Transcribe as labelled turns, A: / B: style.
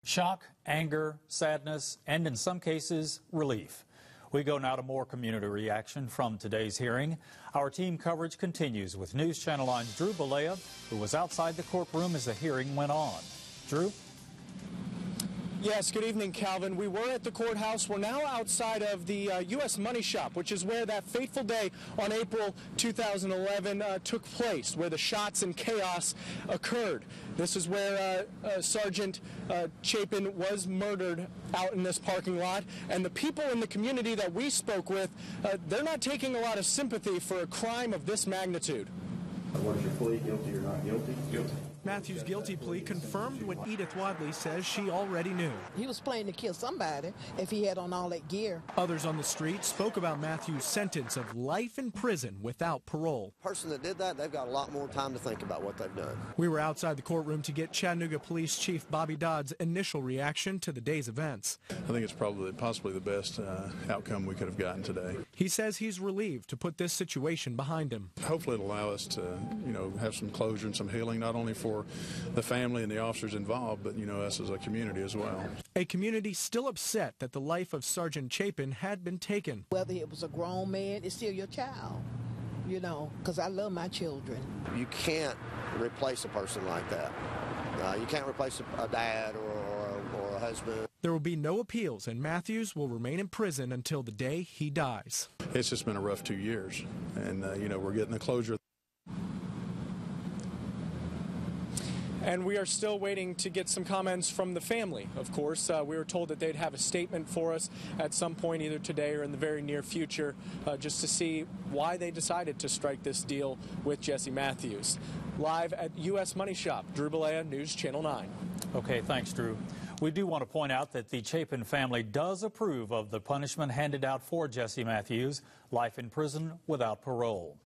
A: Shock, anger, sadness, and in some cases, relief. We go now to more community reaction from today's hearing. Our team coverage continues with News Channel 9's Drew Bollea, who was outside the courtroom as the hearing went on. Drew?
B: Yes, good evening, Calvin. We were at the courthouse. We're now outside of the U.S. Money Shop, which is where that fateful day on April 2011 took place, where the shots and chaos occurred. This is where Sergeant Chapin was murdered out in this parking lot. And the people in the community that we spoke with, they're not taking a lot of sympathy for a crime of this magnitude.
C: What is your plea? Guilty or not guilty? Guilty.
D: Matthews' guilty plea confirmed what Edith Wadley says she already knew.
E: He was planning to kill somebody if he had on all that gear.
D: Others on the street spoke about Matthews' sentence of life in prison without parole.
F: The person that did that, they've got a lot more time to think about what they've done.
D: We were outside the courtroom to get Chattanooga Police Chief Dodd.Dodd's initial reaction to the day's events.
G: I think it's possibly the best outcome we could have gotten today.
D: He says he's relieved to put this situation behind him.
G: Hopefully it'll allow us to, have some closure and some healing, not only for the family and the officers involved, but, us as a community as well.
D: A community still upset that the life of Sergeant Chapin had been taken.
E: Whether it was a grown man, it's still your child, because I love my children.
F: You can't replace a person like that. You can't replace a dad or a husband.
D: There will be no appeals, and Matthews will remain in prison until the day he dies.
G: It's just been a rough 2 years, and, we're getting the closure.
B: And we are still waiting to get some comments from the family, of course. We were told that they'd have a statement for us at some point, either today or in the very near future, just to see why they decided to strike this deal with Jesse Mathews. Live at U.S. Money Shop, Drew Bollea, News Channel 9.
A: Okay, thanks, Drew. We do want to point out that the Chapin family does approve of the punishment handed out for Jesse Mathews, life in prison without parole.